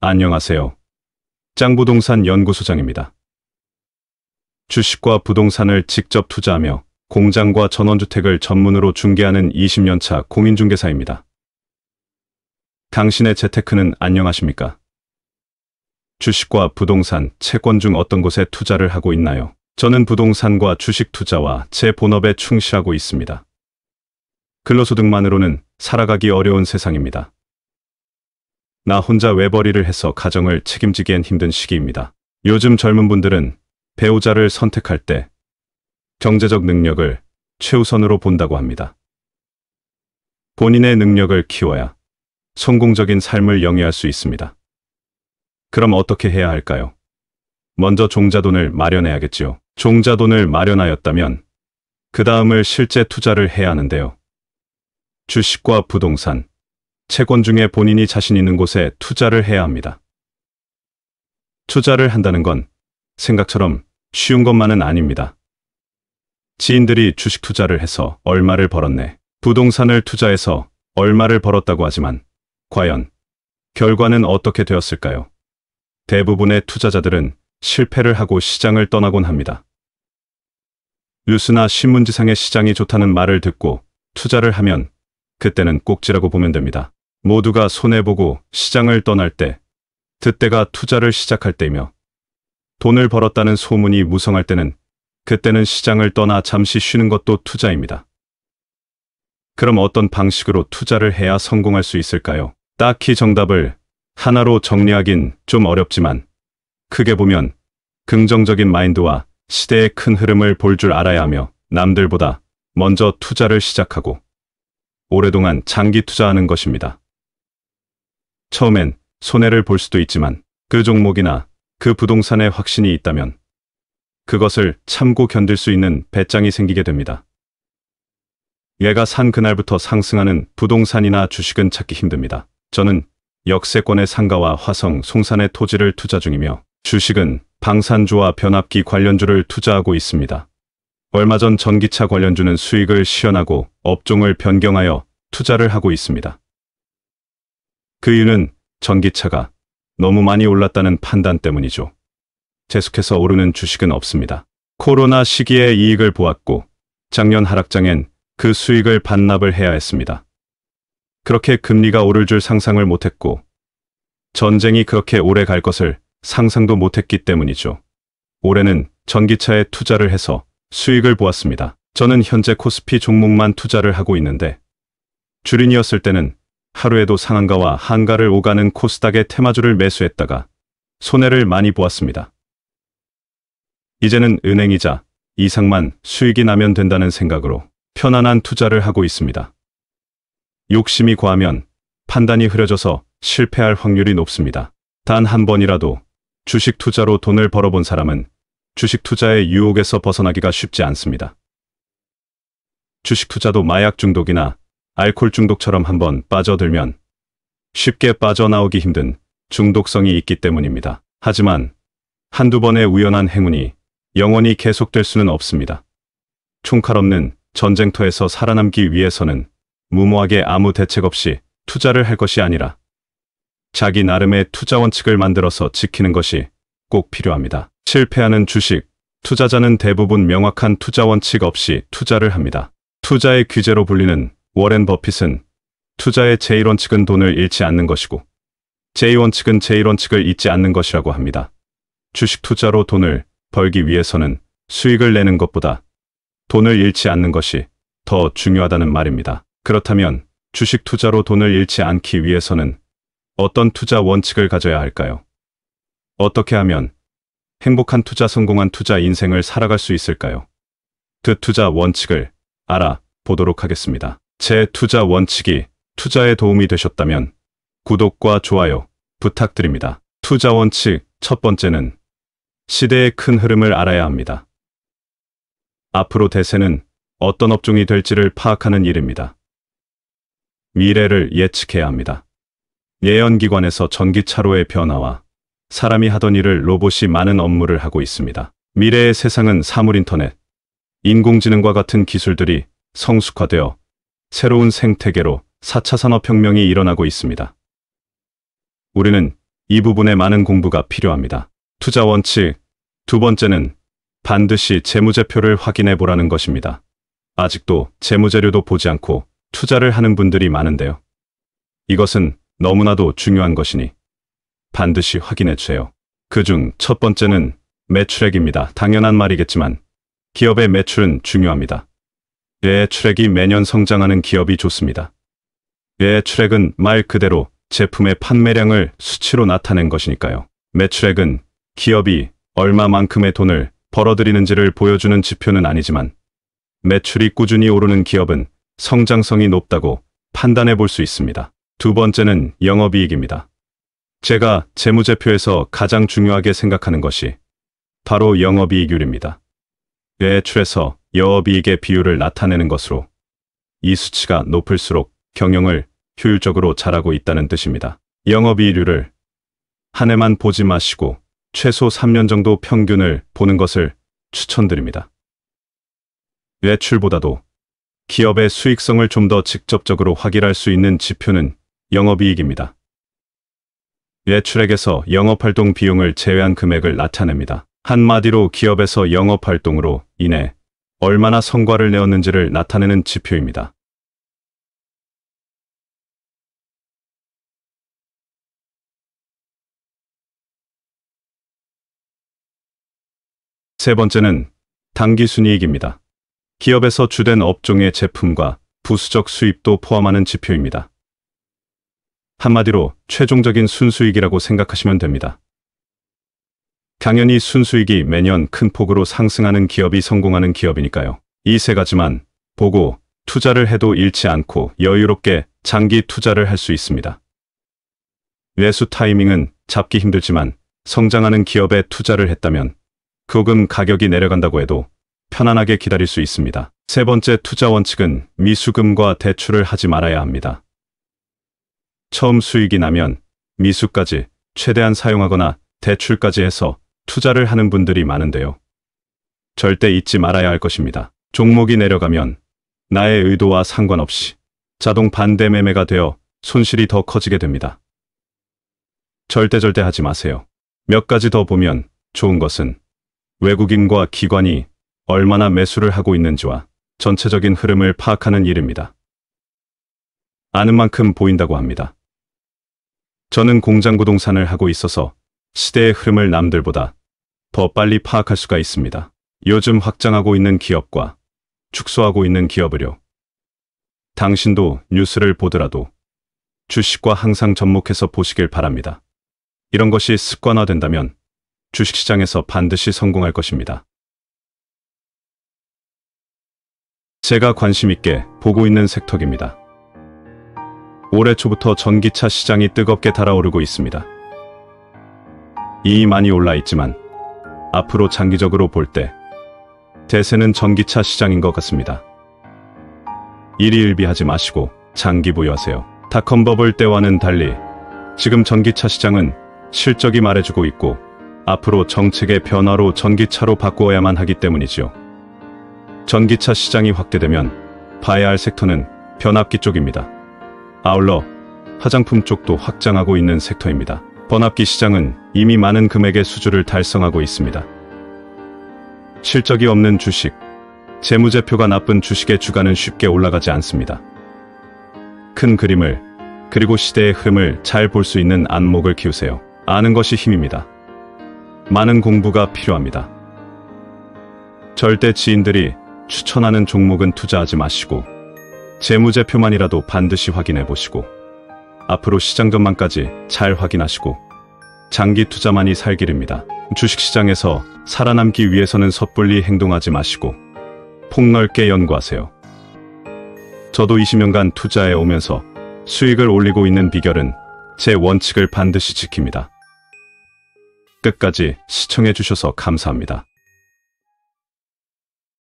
안녕하세요. 짱부동산 연구소장입니다. 주식과 부동산을 직접 투자하며 공장과 전원주택을 전문으로 중개하는 20년차 공인중개사입니다. 당신의 재테크는 안녕하십니까? 주식과 부동산, 채권 중 어떤 곳에 투자를 하고 있나요? 저는 부동산과 주식 투자와 제 본업에 충실하고 있습니다. 근로소득만으로는 살아가기 어려운 세상입니다. 나 혼자 외벌이를 해서 가정을 책임지기엔 힘든 시기입니다. 요즘 젊은 분들은 배우자를 선택할 때 경제적 능력을 최우선으로 본다고 합니다. 본인의 능력을 키워야 성공적인 삶을 영위할 수 있습니다. 그럼 어떻게 해야 할까요? 먼저 종자돈을 마련해야겠지요. 종자돈을 마련하였다면 그 다음을 실제 투자를 해야 하는데요. 주식과 부동산, 채권 중에 본인이 자신 있는 곳에 투자를 해야 합니다. 투자를 한다는 건 생각처럼 쉬운 것만은 아닙니다. 지인들이 주식 투자를 해서 얼마를 벌었네, 부동산을 투자해서 얼마를 벌었다고 하지만 과연 결과는 어떻게 되었을까요? 대부분의 투자자들은 실패를 하고 시장을 떠나곤 합니다. 뉴스나 신문지상의 시장이 좋다는 말을 듣고 투자를 하면 그때는 꼭지라고 보면 됩니다. 모두가 손해보고 시장을 떠날 때, 그때가 투자를 시작할 때이며 돈을 벌었다는 소문이 무성할 때는 그때는 시장을 떠나 잠시 쉬는 것도 투자입니다. 그럼 어떤 방식으로 투자를 해야 성공할 수 있을까요? 딱히 정답을 하나로 정리하긴 좀 어렵지만 크게 보면 긍정적인 마인드와 시대의 큰 흐름을 볼 줄 알아야 하며 남들보다 먼저 투자를 시작하고 오랫동안 장기 투자하는 것입니다. 처음엔 손해를 볼 수도 있지만 그 종목이나 그 부동산에 확신이 있다면 그것을 참고 견딜 수 있는 배짱이 생기게 됩니다. 얘가 산 그날부터 상승하는 부동산이나 주식은 찾기 힘듭니다. 저는 역세권의 상가와 화성, 송산의 토지를 투자 중이며 주식은 방산주와 변압기 관련주를 투자하고 있습니다. 얼마 전 전기차 관련주는 수익을 시현하고 업종을 변경하여 투자를 하고 있습니다. 그 이유는 전기차가 너무 많이 올랐다는 판단 때문이죠. 계속해서 오르는 주식은 없습니다. 코로나 시기에 이익을 보았고 작년 하락장엔 그 수익을 반납을 해야 했습니다. 그렇게 금리가 오를 줄 상상을 못했고 전쟁이 그렇게 오래 갈 것을 상상도 못했기 때문이죠. 올해는 전기차에 투자를 해서 수익을 보았습니다. 저는 현재 코스피 종목만 투자를 하고 있는데 주린이었을 때는 하루에도 상한가와 한가를 오가는 코스닥의 테마주를 매수했다가 손해를 많이 보았습니다. 이제는 은행이자 이상만 수익이 나면 된다는 생각으로 편안한 투자를 하고 있습니다. 욕심이 과하면 판단이 흐려져서 실패할 확률이 높습니다. 단 한 번이라도 주식 투자로 돈을 벌어본 사람은 주식 투자의 유혹에서 벗어나기가 쉽지 않습니다. 주식 투자도 마약 중독이나 알코올 중독처럼 한번 빠져들면 쉽게 빠져나오기 힘든 중독성이 있기 때문입니다. 하지만 한두 번의 우연한 행운이 영원히 계속될 수는 없습니다. 총칼 없는 전쟁터에서 살아남기 위해서는 무모하게 아무 대책 없이 투자를 할 것이 아니라 자기 나름의 투자 원칙을 만들어서 지키는 것이 꼭 필요합니다. 실패하는 주식 투자자는 대부분 명확한 투자 원칙 없이 투자를 합니다. 투자의 귀재로 불리는 워렌 버핏은 투자의 제1원칙은 돈을 잃지 않는 것이고 제2원칙은 제1원칙을 잊지 않는 것이라고 합니다. 주식 투자로 돈을 벌기 위해서는 수익을 내는 것보다 돈을 잃지 않는 것이 더 중요하다는 말입니다. 그렇다면 주식 투자로 돈을 잃지 않기 위해서는 어떤 투자 원칙을 가져야 할까요? 어떻게 하면 행복한 투자, 성공한 투자 인생을 살아갈 수 있을까요? 그 투자 원칙을 알아보도록 하겠습니다. 제 투자 원칙이 투자에 도움이 되셨다면 구독과 좋아요 부탁드립니다. 투자 원칙 첫 번째는 시대의 큰 흐름을 알아야 합니다. 앞으로 대세는 어떤 업종이 될지를 파악하는 일입니다. 미래를 예측해야 합니다. 예언기관에서 전기차로의 변화와 사람이 하던 일을 로봇이 많은 업무를 하고 있습니다. 미래의 세상은 사물인터넷, 인공지능과 같은 기술들이 성숙화되어 새로운 생태계로 4차 산업혁명이 일어나고 있습니다. 우리는 이 부분에 많은 공부가 필요합니다. 투자 원칙. 두 번째는 반드시 재무제표를 확인해 보라는 것입니다. 아직도 재무자료도 보지 않고 투자를 하는 분들이 많은데요. 이것은 너무나도 중요한 것이니 반드시 확인해 주세요. 그중 첫 번째는 매출액입니다. 당연한 말이겠지만 기업의 매출은 중요합니다. 매출액이 매년 성장하는 기업이 좋습니다. 매출액은 말 그대로 제품의 판매량을 수치로 나타낸 것이니까요. 매출액은 기업이 얼마만큼의 돈을 벌어들이는지를 보여주는 지표는 아니지만 매출이 꾸준히 오르는 기업은 성장성이 높다고 판단해 볼 수 있습니다. 두 번째는 영업이익입니다. 제가 재무제표에서 가장 중요하게 생각하는 것이 바로 영업이익률입니다. 매출에서 영업이익의 비율을 나타내는 것으로 이 수치가 높을수록 경영을 효율적으로 잘하고 있다는 뜻입니다. 영업이익률을 한 해만 보지 마시고 최소 3년 정도 평균을 보는 것을 추천드립니다. 매출보다도 기업의 수익성을 좀 더 직접적으로 확인할 수 있는 지표는 영업이익입니다. 매출액에서 영업활동 비용을 제외한 금액을 나타냅니다. 한마디로 기업에서 영업활동으로 인해 얼마나 성과를 내었는지를 나타내는 지표입니다. 세 번째는 당기순이익입니다. 기업에서 주된 업종의 제품과 부수적 수입도 포함하는 지표입니다. 한마디로 최종적인 순수익이라고 생각하시면 됩니다. 당연히 순수익이 매년 큰 폭으로 상승하는 기업이 성공하는 기업이니까요. 이 세 가지만 보고 투자를 해도 잃지 않고 여유롭게 장기 투자를 할 수 있습니다. 매수 타이밍은 잡기 힘들지만 성장하는 기업에 투자를 했다면 조금 가격이 내려간다고 해도 편안하게 기다릴 수 있습니다. 세 번째 투자 원칙은 미수금과 대출을 하지 말아야 합니다. 처음 수익이 나면 미수까지 최대한 사용하거나 대출까지 해서 투자를 하는 분들이 많은데요. 절대 잊지 말아야 할 것입니다. 종목이 내려가면 나의 의도와 상관없이 자동 반대 매매가 되어 손실이 더 커지게 됩니다. 절대 하지 마세요. 몇 가지 더 보면 좋은 것은 외국인과 기관이 얼마나 매수를 하고 있는지와 전체적인 흐름을 파악하는 일입니다. 아는 만큼 보인다고 합니다. 저는 공장 부동산을 하고 있어서 시대의 흐름을 남들보다 더 빨리 파악할 수가 있습니다. 요즘 확장하고 있는 기업과 축소하고 있는 기업을요. 당신도 뉴스를 보더라도 주식과 항상 접목해서 보시길 바랍니다. 이런 것이 습관화된다면 주식시장에서 반드시 성공할 것입니다. 제가 관심 있게 보고 있는 섹터입니다. 올해 초부터 전기차 시장이 뜨겁게 달아오르고 있습니다. 이익이 많이 올라 있지만 앞으로 장기적으로 볼 때 대세는 전기차 시장인 것 같습니다. 일희일비하지 마시고 장기 보유하세요. 닷컴버블 때와는 달리 지금 전기차 시장은 실적이 말해주고 있고 앞으로 정책의 변화로 전기차로 바꾸어야만 하기 때문이죠. 전기차 시장이 확대되면 봐야 할 섹터는 변압기 쪽입니다. 아울러 화장품 쪽도 확장하고 있는 섹터입니다. 변압기 시장은 이미 많은 금액의 수주를 달성하고 있습니다. 실적이 없는 주식, 재무제표가 나쁜 주식의 주가는 쉽게 올라가지 않습니다. 큰 그림을 그리고 시대의 흐름을 잘 볼 수 있는 안목을 키우세요. 아는 것이 힘입니다. 많은 공부가 필요합니다. 절대 지인들이 추천하는 종목은 투자하지 마시고 재무제표만이라도 반드시 확인해 보시고 앞으로 시장 전망까지 잘 확인하시고 장기 투자만이 살 길입니다. 주식시장에서 살아남기 위해서는 섣불리 행동하지 마시고 폭넓게 연구하세요. 저도 20년간 투자해 오면서 수익을 올리고 있는 비결은 제 원칙을 반드시 지킵니다. 끝까지 시청해 주셔서 감사합니다.